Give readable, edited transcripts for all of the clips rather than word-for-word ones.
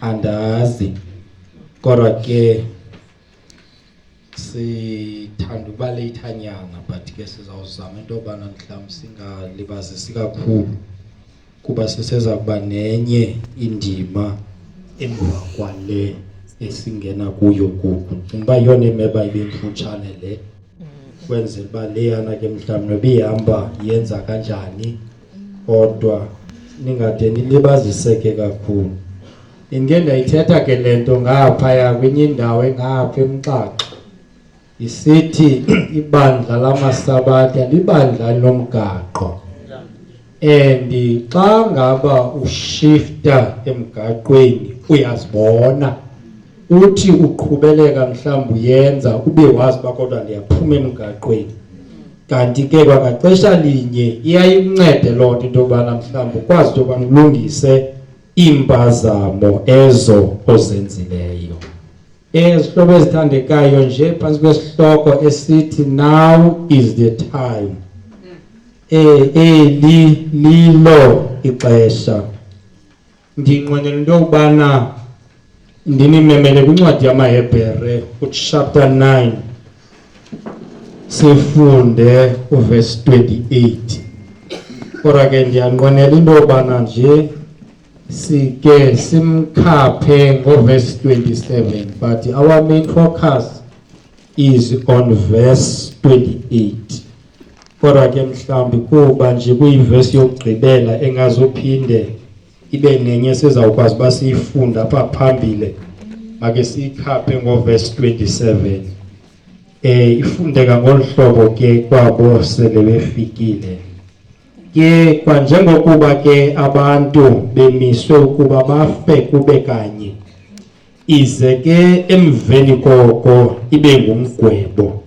andazi kodwa ke sithanda uba lethanyana but ke sizawuzama into yobana mhlawumbi singalibazisi kakhulu kuba siseza kuba nenye indima emva kwale esingena kuyo gogo. Ngoba yona emeba ibemfutshane le kwenzela uba leyana ke mhlawumbi nobihamba yenza kanjani kodwa ningade nilibaziseke kakhulu. Ingeke ndayithetha ke lento ngaphaya kwenye indawo engapha eMxaxha isithi ibandla lamasabatha libandla lomgaqo and xa ngaba ushifta emgaqweni uyazibona uthi uqhubeleka mhlawumbe uyenza ube wazi ba kodwa ndiyaphuma emgaqweni kanti ke kwagaxesha linye iyayincede loo nto into yobana mhlawumbe ukwazi into yobana ulungise impazamo ezo ozenzileyo. Ezihlobo ezithandekayo nje phantsi kwesihloko esithi now is the time. Lilo ixesha. Ndinqwenela into yokubana ndinimemele kwincwadi yamaHebhere chapter 9 sifunde uverse 28. Kodwa ke ndiyanqwenela into yokubana nje sike simkhaphe ngoverse 27 but our main focus is on verse 28. Kodwa ke mhlawumbi kuba nje kuyiverse yokugqibela engazophinde ibe nenye sizawukwazi uba siyifunda apha phambili make siyikhaphe ngoverse 27. Ifundeka ngolu hlobo ke kwabo sele befikile ke kwanjengokuba ke abantu bemiswe ukuba bafe kube kanye ize ke emveni koko ibe ngumgwebo.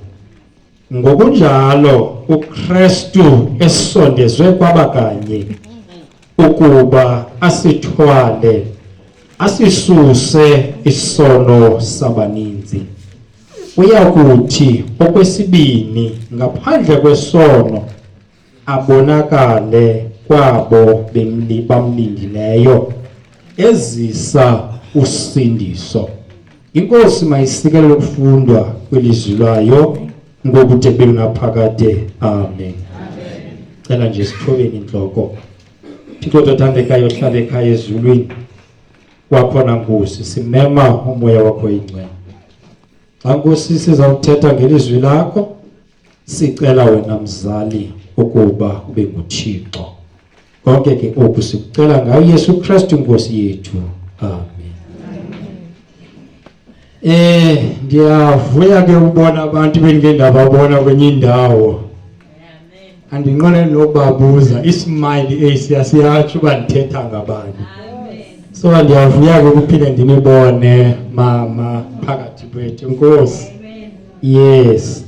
Ngokunjalo uKristu esondezwe kwaba kanye ukuba asithwale asisuse isono sabaninzi. Uyakuthi okwesibini ngaphandle kwesono abonakale kwabo bamlindileyo ezisa usindiso. Inkosi mayisikelele ukufundwa kwelizwi layo ngokude belunaphakade. Amen. Cela nje sithobeni inhloko. Thixo tothandekayo hlala ekhaya ezulwini kwakhona Nkosi simema umoya wakho ingcwele. Xa Nkosi sizawuthetha ngelizwi lakho sicela wena mzali ukuba ube nguThixo. Konke ke oku sikucela ngayo Yesu Kristu Nkosi yethu. Amen. Ndiyavuya ke ubona abantu bendingababona kwenye indawo. Amen. Andinqwenela nokubabuza ismile siyasiyatsho uba ndithetha ngabani. Amen. So ndiyavuya ke ukuphinde ndinibone mama phakathi kwethu. Nkosi. Amen. Yes.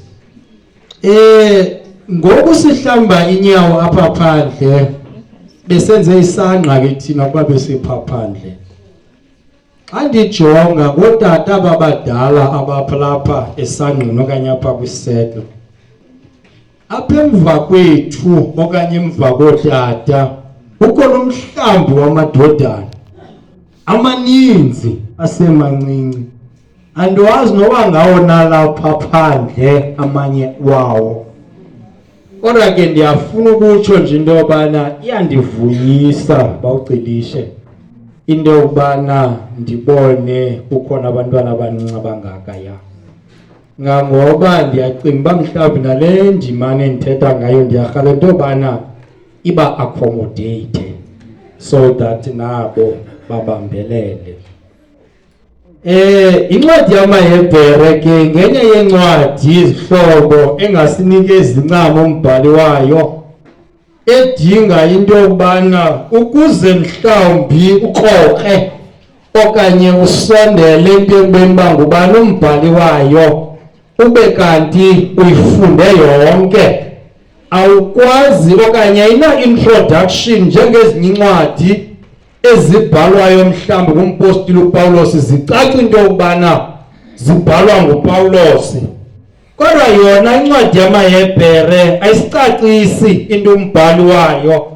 Ngoku sihlamba inyawo apha phandle besenze isangqa ke thina kuba besipha phandle. Xa ndijonga ngootata ababadala abapha lapha esangqini okanye apha kwisetlo apha emva kwethu okanye emva kootata kukho nomhlambi wamadodana amaninzi asemancinci. Andiwazi noba ngawo nalapha phandle amanye wawo. Kodwa ke ndiyafuna ukutsho nje into yobana iyandivuyisa bawucelishe into yokubana ndibone kukhona abantwana abancinci abangaka ya. Ngoba ndiyacinga uba mhlawumbi nale ndimane ndithetha ngayo ndiyarhala into yobana iba accommodated so that nabo babambelele. Incwadi yamaHebhere ke ngenye yencwadi izihlobo engasinikezi incamo umbhali wayo edinga into yokubana ukuze mhlawumbi ukroke okanye usondele into ekubeni uba ngubani umbhali wayo ube kanti uyifunde yonke awukwazi okanye ayina-introduction njengezinye incwadi ezibhalwayo mhlawumbi ngumpostile uPawulos zicaca into yokubana zibhalwa nguPawulos. Kodwa yona incwadi yamaHebhere ayisicacisi into umbhali wayo.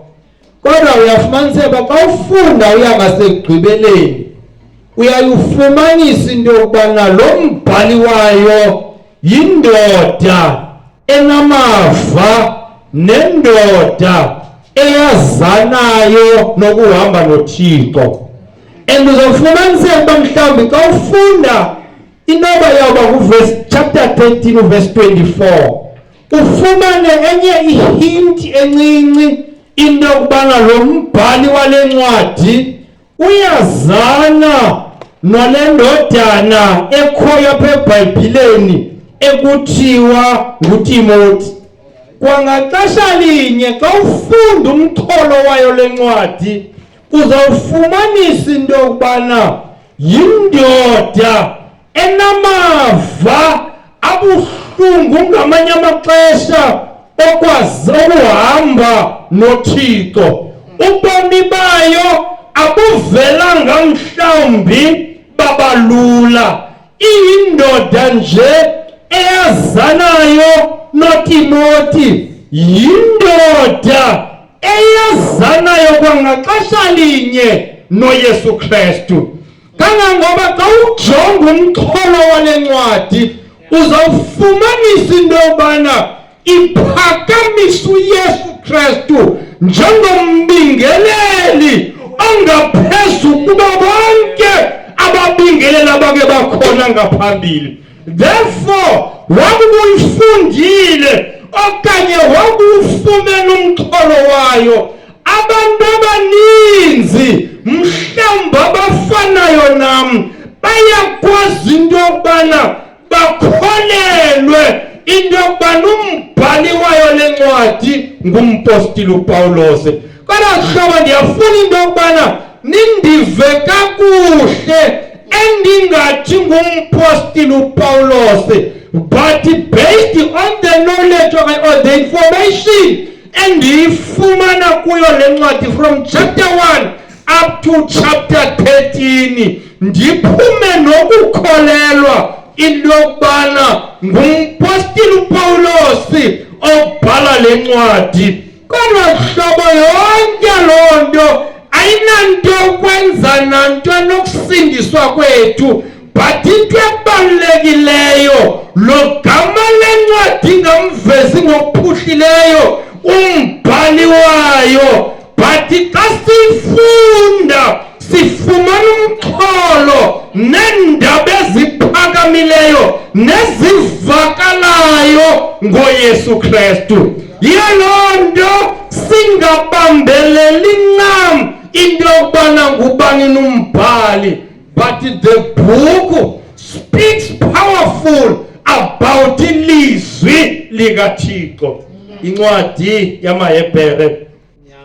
Kodwa uyafumaniseka xa ufunda uya ngasekugqibeleni uyayifumanisa into yokubana lo mbhali wayo yindoda enamava nendoda eyazanayo nokuhamba noThixo. And uzofumaniseka uba mhlawumbi xa ufunda inoba yawuba kuverse chapter 13 verse 24 ufumane enye ihint encinci into yokubana lo mbhali wale ncwadi uyazana nole ndodana ekhoyo apha eBhayibhileni ekuthiwa nguTimothi. Kwangaxesha linye xa ufunda umxholo wayo le ncwadi uzawufumanisa into yokubana yindoda enamava abuhlungu ngamanye amaxesha okwazi ukuhamba noThixo. Ubomi bayo abuvelanga mhlawumbi babalula, iyindoda nje eyazanayo noTimothi, yindoda eyazanayo kwangaxesha linye noYesu Kristu. Kangangoba xa ujonga umxholo wale ncwadi uzawufumanisa into yobana iphakamisa uYesu Kristu njengombingeleli ongaphezu kuba bonke ababingeleli abake bakhona ngaphambili. Therefore wakubuyifundile okanye wakuwufumene umxholo wayo abantu abaninzi mhlawumbi abafanayo nam bayakwazi into yokubana bakholelwe into yokubana umbhali wayo le ncwadi ngumpostile uPawulos. Kodwa hlobo ndiyafuna into yokubana nindive kakuhle endingathi ngumpostile uPawulos, but based on the knowledge or the information endiyifumana kuyo le ncwadi from chapter 1 up to chapter 13 ndiphume nokukholelwa into yokubana ngumpostile uPawulos obhala le ncwadi. Kodwa hlobo yonke loo nto ayinanto yokwenza nanto nokusindiswa kwethu, but into ebalulekileyo lo gama lencwadi ngamvezi ngokuphuhlileyo umbhali wayo. But xa sifunda sifumana umxholo neendaba eziphakamileyo nezivakalayo ngoYesu Kristu. Yiyo loo nto singabambeleli ncam into yokubana ngubani numbhali, but the book speaks powerful about ilizwi likaThixo. Incwadi yamaHebhere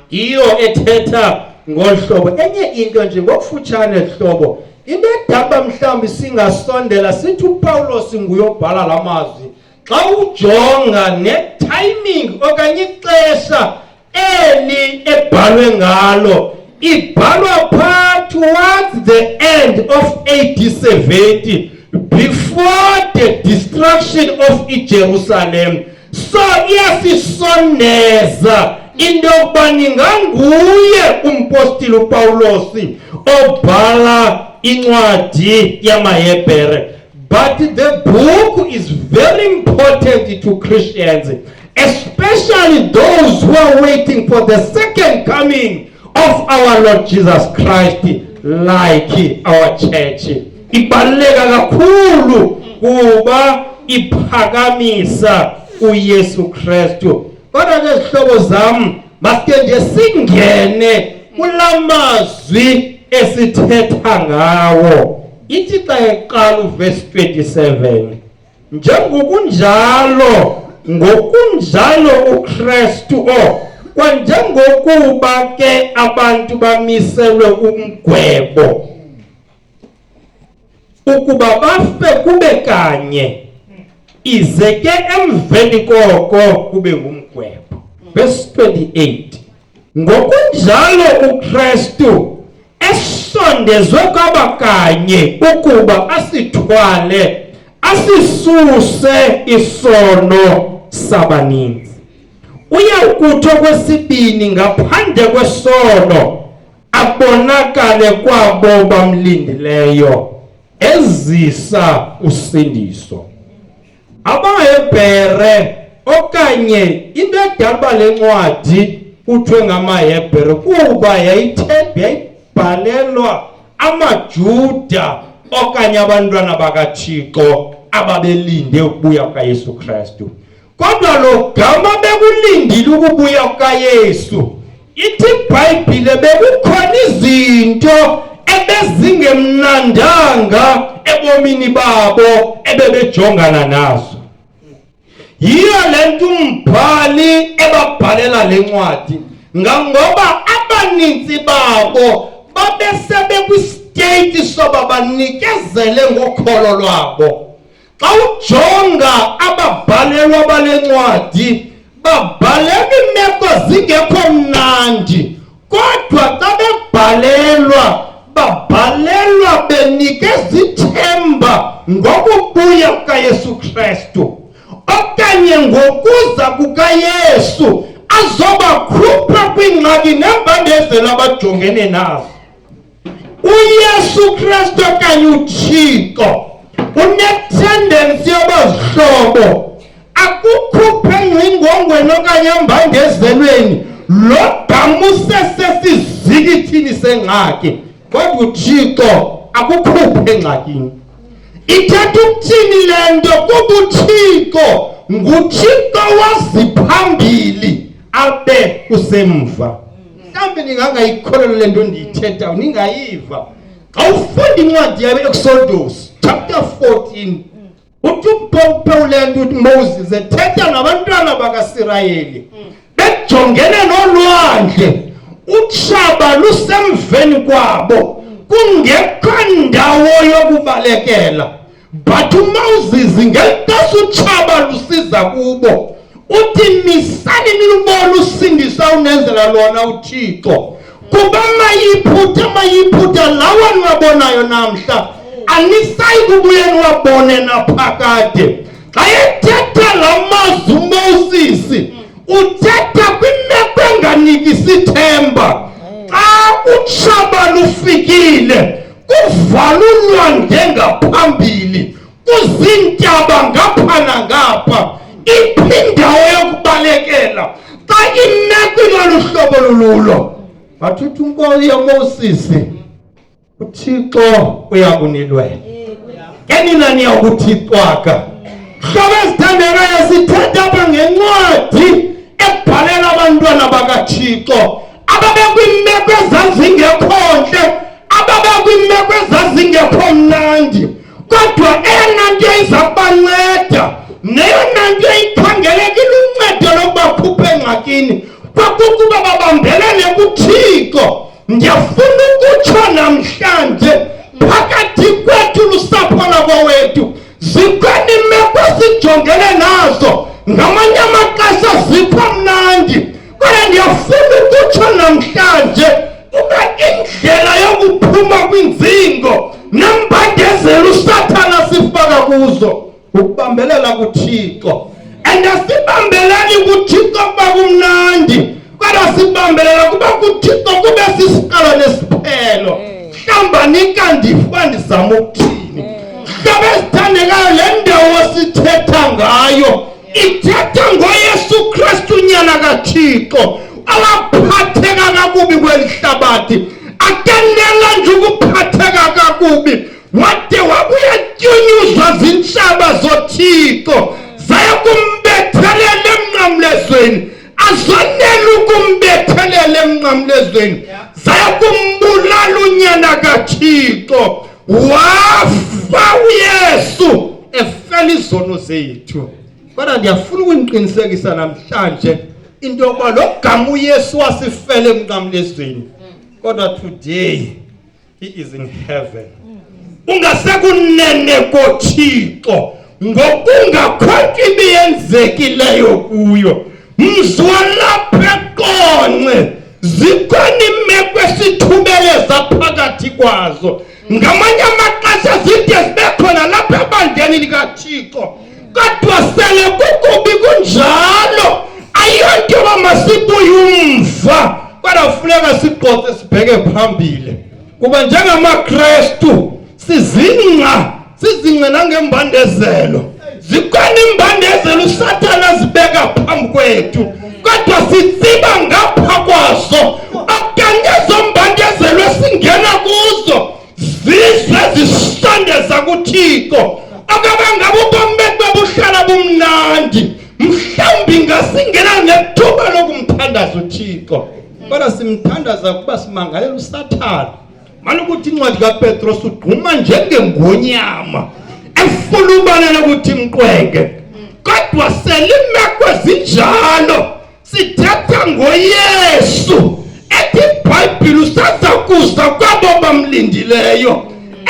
iyo ethetha ngohlobo. Enye into nje ngokufutshane hlobo, into edaba mhlawumbi singasondela sithi uPawulos nguyobhala la mazwi. Xa ujonga ne-timing okanye ixesha eli ebhalwe ngalo, ibhalwa phaa towards the end of AD 70 before the destruction of Jerusalem. So iyasisondeza into yokubana inganguye umpostile uPawulos obhala incwadi yamaHebhere. But the book is very important to Christians, especially those who are waiting for the second coming of our Lord Jesus Christ, like our church. Ibaluleka kakhulu kuba iphakamisa uYesu Kristu. Kodwa ke zihlobo zam, masike nje singene kulamazwi esithetha ngawo. Ithi xa eqala uverse 27, njengokunjalo ngokunjalo uKristu kwanjengokuba ke abantu bamiselwe umgwebo ukuba bafe kube kanye, ize ke emveni koko kube ngumgwebo. Verse 28, ngokunjalo uKristu esondezwe kwaba kanye ukuba asithwale asisuse isono sabaninzi. Uyakuthi okwesibini ngaphandle kwesono abonakale kwabo bamlindileyo ezisa usindiso. AmaHebhere okanye into edalwa lencwadi kuthiwe ngamaHebhere kuba yayibhalelwa amaJuda okanye abantwana bakaThixo ababelinde ukubuya kukaYesu Kristu. Kodwa lo gama bekulindile ukubuya kukaYesu, ithi iBhayibhile bekukhona izinto ebezingemnandanga ebomini babo ebebejongana nazo. Yiyo lento umbhali ebabhalela lencwadi, ngoba abaninzi babo babesebe kwistate soba banikezele ngokholo lwabo. Xa ujonga ababhalelwa balencwadi babhalela imeko zingekho mnandi, kodwa xa babhalelwa benikeza ithemba ngokubuya kukaYesu Kristu okanye ngokuza kukaYesu azobakhupha kwingxaki nembandezelo abajongene nazo. uYesu Kristu okanye uThixo unetendency yabazihlobo akukhuphe engcingongweni okanye embandezelweni lo gamusesesizikithini sengxaki, kodwa uThixo akukhuphe engxakini. Ithetha ukuthini le nto? Kuba uThixo nguThixo waziphambili abe kusemva. Mhlawumbe ningangayikholelwa le nto ndiyithethayo, ningayiva. Xa ufunda incwadi yabe-Exodus chapter 14 uthi uPawulo uthi Moses ethetha nabantwana bakaSirayeli bejongene nolwandle, utshaba lusemveni kwabo kungekho ndawo yokubalekela. But uMoses ngelixesha utshaba lusiza kubo uthi misani nilubona usindisa unenzela lona uThixo, kuba mayiphutha lawa niwabonayo namhla anisayi kubuye niwabone naphakade. Xa ethetha la mazwi uMoses uthetha kwimeko enganikisi ithemba. Xa utshaba lufikile kuvalwa ulwandle ngaphambili, kuzintaba ngapha nangapha, iphindawo yokubalekela. Xa imeko ilolu hlobo lululo bathuthi unkosi yaMoses uThixo uyakunilwela. Kenina niyakuthixwaka. Hlobo ezithandekayo sithetha apha ngencwadi ebhalela abantwana bakaThixo ababekwimeko ezazingekho ntle, ababekwimeko ezazingekho mnandi, kodwa eyona nto iza kubanceda neyona nto ikhangelekile uncedo lokubakhupha engxakini kwakukuba babambelele kuThixo. Ndiyafuna ukutsho namhlanje phakathi kwethu lusapho lwakowethu zikhona imeko sijongene nazo, ngamanye amaxesha zikho mnandi, kodwa ndiyafuna ukutsho namhlanje uba indlela yokuphuma kwinzingo nembandezelo uSathana sifaka kuzo ukubambelela kuThixo. And asibambelani kuThixo kuba kumnandi, kodwa sibambelela kuba kuThixo kube sisiqalo nesiphelo. Hlamba nikandifa ndizama ukuthini. Hlobo ezithandekayo le ndawo sithetha ngayo ithetha ngoYesu Kristu unyana kaThixo awaphatheka kakubi kweli hlabathi, akenela nje ukuphatheka kakubi wade wabuya tyunyuzwa zintshaba zoThixo zaya kumbethelela emnqamlezweni, azonela ukumbethelela emnqamlezweni, zaya kumbulala unyana kaThixo. Wafa uYesu efela izono zethu. Kodwa ndiyafuna ukuniqinisekisa namhlanje into yokuba lo gama uYesu wasifela emnqamlezweni, kodwa today he is in heaven. Ungasekunene koThixo ngokungakho ibiyenzekileyo kuyo. Mzwa lapha eqonce zikhona imeko esithubeleza phakathi kwazo, ngamanye amaxesha zide zibe khona lapha ebandleni likaThixo, kodwa sele kukubi kunjalo ayonto yoba masibuye umva kodwa kufuneka siqothe sibheke phambili kuba njengamaKristu sizinga nangembandezelo zikhona imbandezelo uSathane azibeka phambi kwethu kodwa sitsiba ngapha kwazo akangezo mbandezelo esingena kuzo zizwe zisondeza kuThixo akabanga ubomi buhlala bumnandi mhlawumbi ngasingena nethuba lokumthandaza uThixo kodwa simthandaza kuba simangalela uSathane manje ukuthi incwadi kaPetros uduma njengengonyama efuna ubalele ukuthi imqwenge kodwa selimekwe zinjalo sithetha ngoYesu ethi iBhayibheli usazakuza kwabo bamlindileyo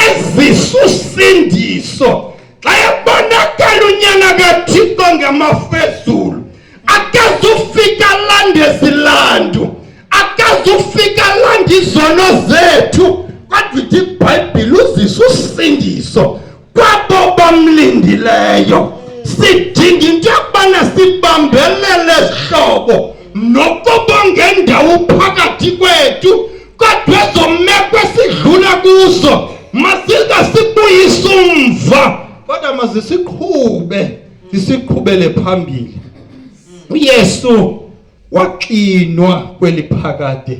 ezisusindiso xa ebonakala unyana kaThixo ngamafezulu akazufika lande zilandu akazufika lande izono zethu kodwa ithi iBhayibheli uzisusindiso kwabo bamlindileyo sidinga into yokubana sibambelele sihlobo nokuba ngendawo phakathi kwethu kodwa ezomeko esidlula kuzo masingasibuyisa umva kodwa masiqhubele phambili. uYesu waxinwa kweli phakade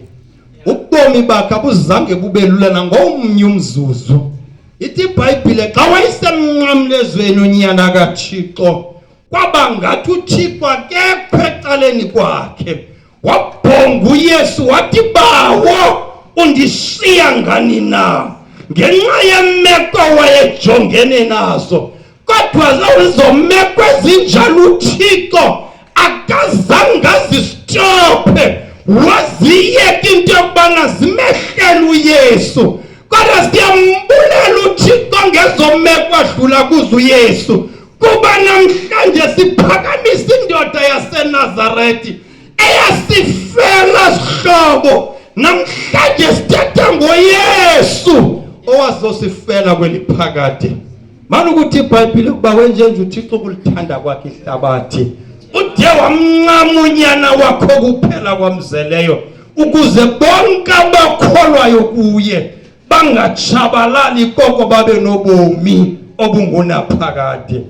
ubomi bakhe abuzange bube lula nangomnye umzuzu. ithi iBhayibheli xa wayesemnqamlezweni unyana kaThixo kwaba ngathi uThixo akekho ecaleni kwakhe wabhonga uYesu wathi bawo undishiya ngani na ngenxa yemeko wayejongene nazo kodwa zawuzomeko ezinjalo uThixo akazange azistophe waziyeka into yokubana zimehlele uYesu kodwa siyambulela uThixo ngezomeko adlula kuzo uYesu kuba namhlanje siphakamisa indoda yaseNazarethi eyasifela sihlobo namhlanje sithetha ngoYesu owazosifela kweli phakade. Manje ukuthi iBhayibheli kuba wenjenje uThixo kulithanda kwakhe ihlabathi ude wamncama unyana wakho kuphela kwamzeleyo ukuze bonke abakholwayo kuye bangatshabalali koko babe nobomi obungunaphakade.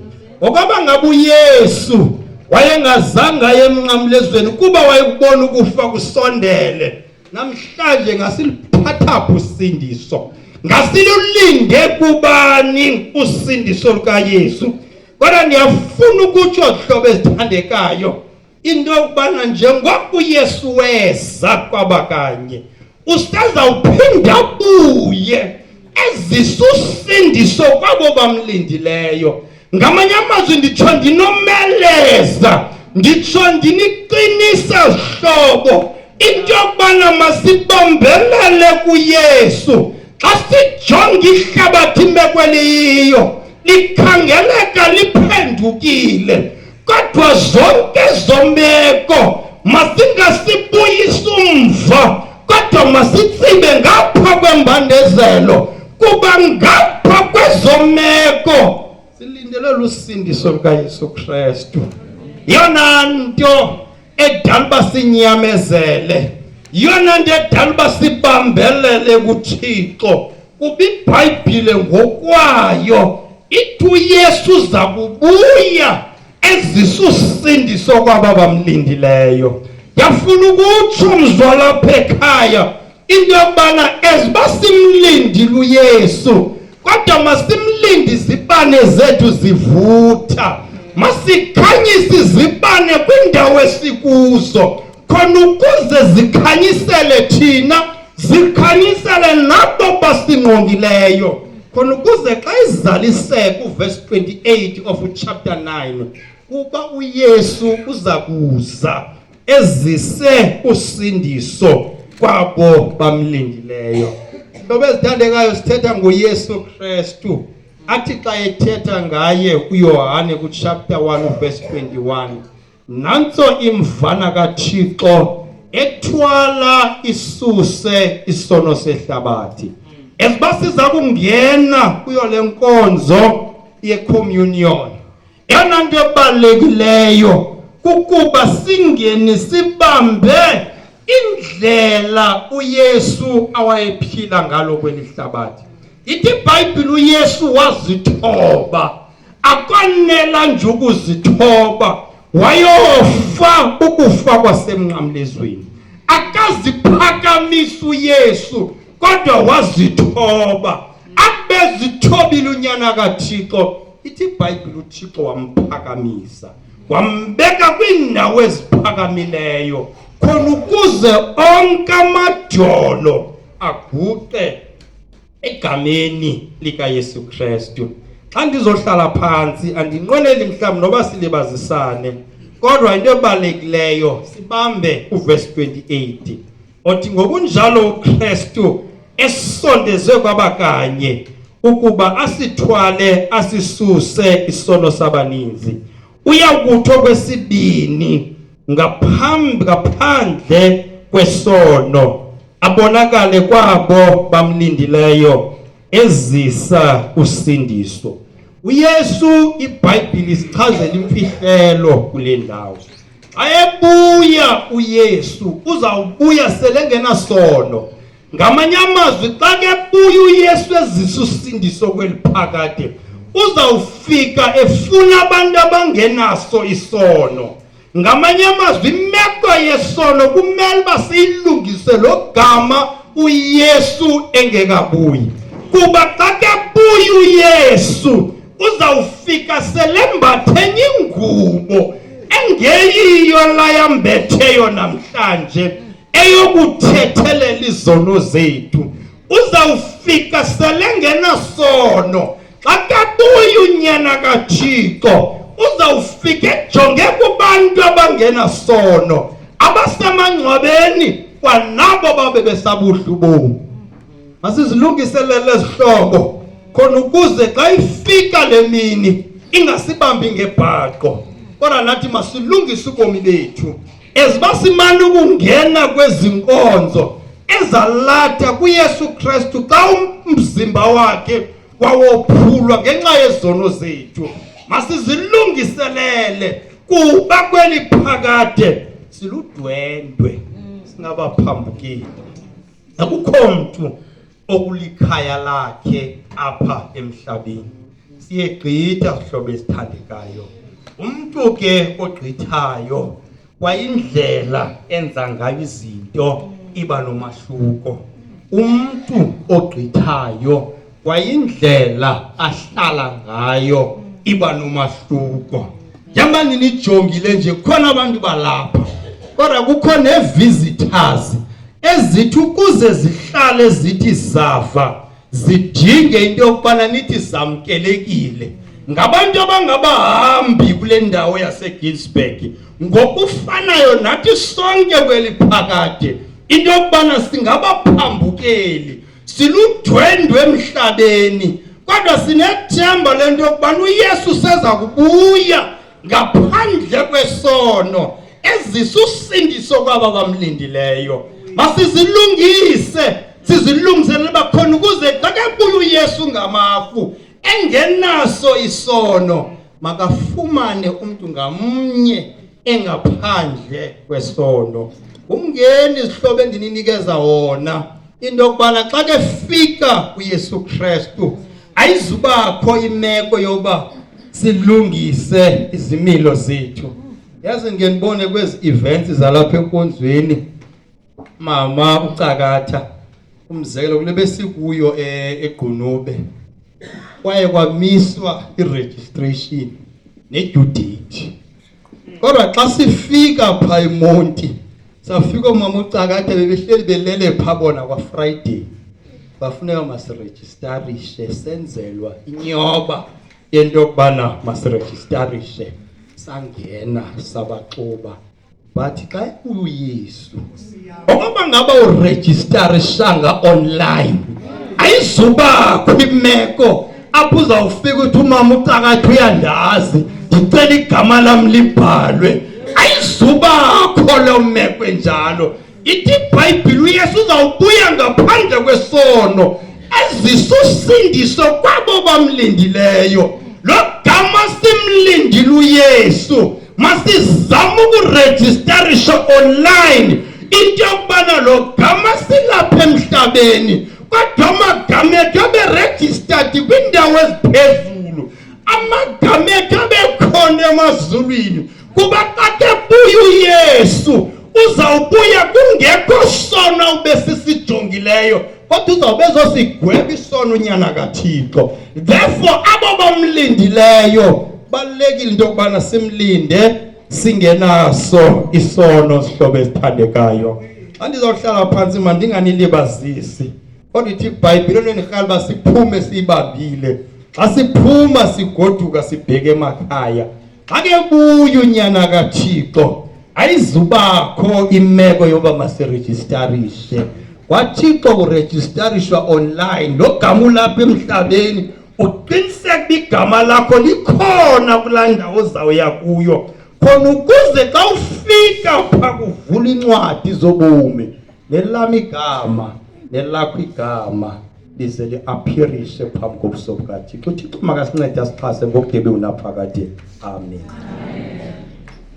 Ngoba ngabe uYesu wayengazange emnqamlezweni kuba wayekubona ukufa kusondele namhlanje ngasiliphatha usindiso ngasilulinde kubani usindiso lukaYesu. Kodwa ndiyafuna ukutsho hlobo ezithandekayo into yokubana njengoba uYesu weza kwabakanye usazawuphinda buye ezisusindiso kwabo bamlindileyo. Ngamanye amazwi nditsho ndinomeleza nditsho ndiniqinisa hlobo into yokubana masibambelele kuYesu xa sijonga ihlabathi imekweliyo likhangeleka liphendukile kodwa zonke zomeko masingasibuyisa umva kodwa masitsibe ngapha kwembandezelo kuba ngapha kwezomeko silindelele usindiso lukaYesu Kristu. Yona nto edala uba sinyamezele yona nto edala uba sibambelele kuThixo kuba iBhayibheli ngokwayo ithi uYesu uza kubuya ezisusindiso kwaba bamlindileyo. Yafuna ukutsho mzwa lapha ekhaya into yokubana eziba simlindile uYesu kodwa masimlinde izibane zethu zivutha masikhanyise izibane kwindawo esikuzo khona ukuze zikhanyisele thina zikhanyisele nabo basingqongileyo khona ukuze xa izaliseka uverse 28 of chapter 9 kuba uYesu uza kuza ezise usindiso kwabo bamlindileyo. Hlobo ezithandekayo sithetha ngoYesu Kristu athi xa ethetha ngaye uYohane ku chapter 1 verse 21 nanso imvana kaThixo ethwala isuse isono sehlabathi. Esibasiza kungena kuyo lenkonzo ye-communion yona nto ebalulekileyo kukuba singene sibambe indlela uYesu awayephila ngalo kwelihlabathi. Ithi iBhayibheli uYesu wazithoba, akanela nje ukuzithoba, wayofa ukufa kwasemnqamlezweni. Akaziphakamisa uYesu kodwa wazithoba, abezithobile unyana kaThixo. Ithi iBhayibheli uThixo wamphakamisa, wambeka kwindawo eziphakamileyo khona ukuze onke amadolo aguqe egameni lika Yesu Kristu. Xa ndizohlala phansi andinqweneli mhlawumbi noba silibazisane, kodwa into ebalulekileyo sibambe uverse 28 othi ngokunjalo uKristu esondezwe kwabakanye ukuba asithwale asisuse isono sabaninzi, uyakuthi okwesibini ngaphandle kwesono abonakale kwabo bamlindileyo ezisa usindiso. uYesu iBhayibheli isichazela imfihlelo kule ndawo. Ayebuya uYesu uzawubuya sele ngenasono. Ngamanye amazwi xa kebuya uYesu ezisa usindiso kweliphakade, uzawufika efuna abantu abangenaso isono. Ngamanye amazwi imeko yesono kumele basiyilungise lo gama uYesu engekabuyi, kuba xa kebuya uYesu uzawufika selembathe ingubo engeyiyo la yambetheyo namhlanje eyokuthethelela izono zethu. Uzawufika selengenasono. Xa kebuya unyana kaThixo uzawufika ejonge kubantu abangenasono, abasemangcwabeni kwanabo babe besabuhlu bomu. Masizilungiselele izihlobo khona ukuze xa ifika le mini ingasibambi ngebhaqo, kodwa nathi masilungise ubomi bethu eziba simane ukungena kwezi nkonzo ezalatha kuYesu Kristu xa umzimba wakhe wawophulwa ngenxa yezono zethu. Masizilungiselele kuba kweli phakade siludwendwe singabaphambukeli. Akukho mntu okulikhaya lakhe apha emhlabeni. Siyegqitha sihlobo esithandekayo. Umntu ke ogqithayo kwayindlela enza ngayo izinto iba nomahluko. Umntu ogqithayo kwayindlela ahlala ngayo iba nomahluko. Njengoba ninijongile nje khona abantu balapha, kodwa kukho ne-visitors ezithi ukuze zihlale zithi zafa zidinge into yokubana nithi zamkelekile ngabantu abangabahambi kule ndawo yaseGinsberg. Ngokufanayo nathi sonke kweli phakade into yokubana singabaphambukeli, siludwendwe emhlabeni, kodwa sinethemba lento yokubana uYesu seza kubuya ngaphandle kwesono ezisa usindiso kwaba bamlindileyo. Masizilungise, sizilungiselele bakhona ukuze xa kebuya uYesu ngamafu engenaso isono, makafumane umuntu ngamnye engaphandle kwesono. Umngeni izihlobo endininikeza wona into yokubana xa kefika uYesu Kristu ayizubakho imeko yoba silungise izimilo zethu. Yazi ngenibone kwezi events zalapha enkonzweni mama uCakatha umzekelo kule besikuyo eGqunube kwaye kwamiswa iregistration nedue date, kodwa xa sifika pha eMonti safika umama uCakatha bebehleli belele pha bona kwa Friday, bafuneka masiregistarishe senzelwa inyoba yento yokubana masiregistarishe. Sangena sabaxuba bathi xa uYesu okuba ngaba uregisterishanga online ayizubakho imeko apho uzawufika uthi umama uCakatha uyandazi ndicela igama lam libhalwe. Ayizubakho lo meko enjalo. Ithi iBhayibheli uYesu uzawubuya ngaphandle kwesono ezisa usindiso kwabo bamlindileyo. Lo gama simlindile uYesu, masizame ukuregisterisha online into yokubana lo gama silapha emhlabeni kodwa amagama ethu abe-registered kwiindawo eziphezulu, amagama ethu abekhona emazulwini, kuba xa kebuya uYesu uzawubuya kungekho sono ubesisijongileyo, kodwa uzawube ezosigweba isono unyana kaThixo. Therefore abo bamlindileyo balekile into yokubana simlinde singenaso isono, sihlobo esithandekayo. Andizawuhlala phansi mandinganilibazisi, kodwa ithi iBhayibhile nirhala uba siphume siyibambile. Xa siphuma sigoduka sibheke emakhaya, xa kebuya unyana kaThixo ayizubakho imeko yoba masirejistarishe. KwaThixo kurejistarishwa online. Lo gama ulapha emhlabeni uqiniseke igama lakho likhona kulaa ndawo uzawuya kuyo, khona ukuze xa ufika phaa kuvula incwadi zobomi nelami igama nelakho igama lize li-aphirishe phambi kobuso bukaThixo. uThixo makasincede asixhase ngokudebe unaphakade. Amen.